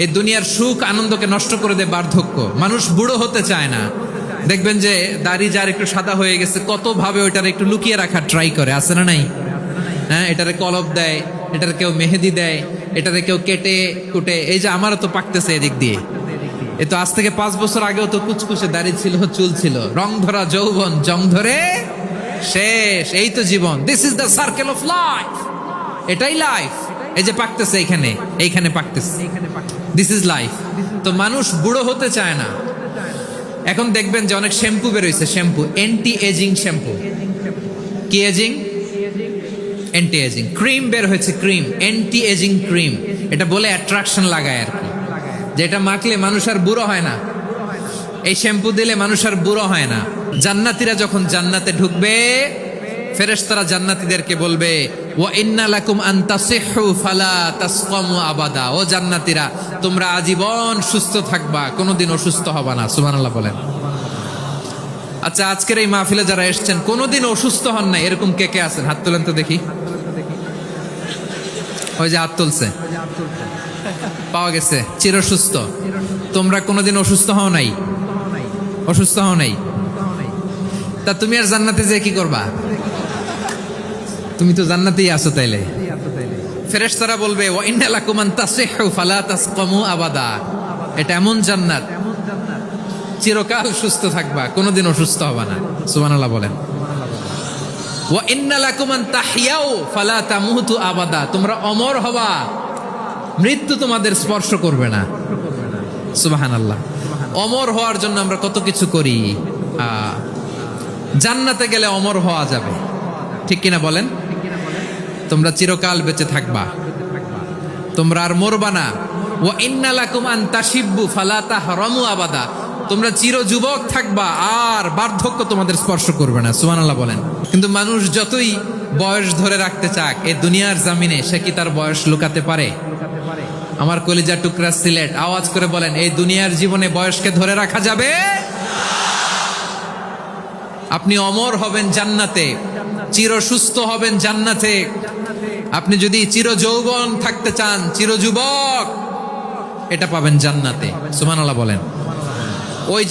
এই দুনিয়ার সুখ আনন্দকে নষ্ট করে দেয় বার্ধক্য। মানুষ বুড়ো হতে চায় না। দেখবেন যে দাড়ি যার একটু সাদা হয়ে গেছে কত ভাবে ওইটার একটু লুকিয়ে রাখার ট্রাই করে, আছে না নাই? হ্যাঁ, এটারে কলপ দেয়, এটারে কেউ মেহেদি দেয়, এটারে কেউ কেটে কুটে। এই যে আমারও তো পাকতেছে এদিক দিয়ে। এ তো আজ থেকে 5 বছর আগেও তো কুচকুচে দাড়ি ছিল, চুল ছিল, রং ধরা যৌবন জং ধরে শেষ। এই তো জীবন। This is the circle of life. এটাই লাইফ। এই যে পাকতেছে এইখানে, এইখানে পাকতেছে, দিস ইজ লাইফ। তো মানুষ বুড়ো হতে চায় না। এখন দেখবেন যে অনেক শ্যাম্পু বেরোইছে, শ্যাম্পু অ্যান্টি এজিং শ্যাম্পু। কি এজিং? Anti ageing. ক্রিম বের হয়েছে, ক্রিম, অ্যান্টি এজিং ক্রিম। এটা বলে অ্যাট্রাকশন লাগায় আর কি, যেটা মাখলে মানুষ আর বুড়ো হয় না। এই শ্যাম্পু দিলে মানুষ আর বুড়ো হয় না। জান্নাতীরা যখন জান্নাতে ঢুকবে, ফেরেশতারা জান্নাতীদেরকে বলবে, ওয়া ইন্না লাকুম আন তাসিহু ফালা তাসকামু আবাদা। ও জান্নাতীরা, তোমরা আজীবন সুস্থ থাকবা, কোনোদিন অসুস্থ হবা না। সুবহানাল্লাহ বলেন। আচ্ছা, আজকের এই মাহফিলে যারা এসেছেন কোনোদিন অসুস্থ হন না, এরকম কে কে আছেন? হাত তোলেন তো দেখি। ওই যে হাত তুলছে, পাওয়া গেছে, চিরসুস্থ। তোমরা কোনোদিন অসুস্থ হও নাই? অসুস্থ হও নাই? তা তুমি আর জান্নাতে যে কি করবা? তুমি তো জান্নাতেই আছো তাইলে। ফেরেশতারা বলবে, ওয়া ইন্না লাকুম আন তাসিহু ফালা তাসকামু আবাদা। এটা এমন জান্নাত, চিরকাল সুস্থ থাকবা, কোনোদিন অসুস্থ হবা না। সুবহানাল্লাহ বলেন। ওয়া ইন্না লাকুম আন তাহইয়াউ ফালা তামুতু আবাদা। তোমরা অমর হবা, মৃত্যু তোমাদের স্পর্শ করবে না। সুবহানাল্লাহ। অমর হওয়ার জন্য আমরা কত কিছু করি। জান্নাতে গেলে অমর হওয়া যাবে, ঠিক কিনা বলেন? তোমরা চিরকাল বেঁচে থাকবা, তোমরা আর মরবা না। ওয়া ইন্না লাকুম আন তাশিব্বু ফালা তাহরামু আবাদা। তোমরা চির যুবক থাকবা, আর বার্ধক্য তোমাদের স্পর্শ করবে না। সুবহানাল্লাহ বলেন। কিন্তু মানুষ যতই বয়স ধরে রাখতে চাক এই দুনিয়ার জামিনে, সে কি তার বয়স লুকাতে পারে? আমার কলিজা টুকরা সিলেট, আওয়াজ করে বলেন, এই দুনিয়ার জীবনে বয়সকে ধরে রাখা যাবে? আপনি অমর হবেন জান্নাতে, চির সুস্থ হবেন জান্নাতে। আপনি যদি চির যৌবন থাকতে চান, চির যুবক, এটা পাবেন জান্নাতে। সুবহানাল্লাহ বলেন। ওই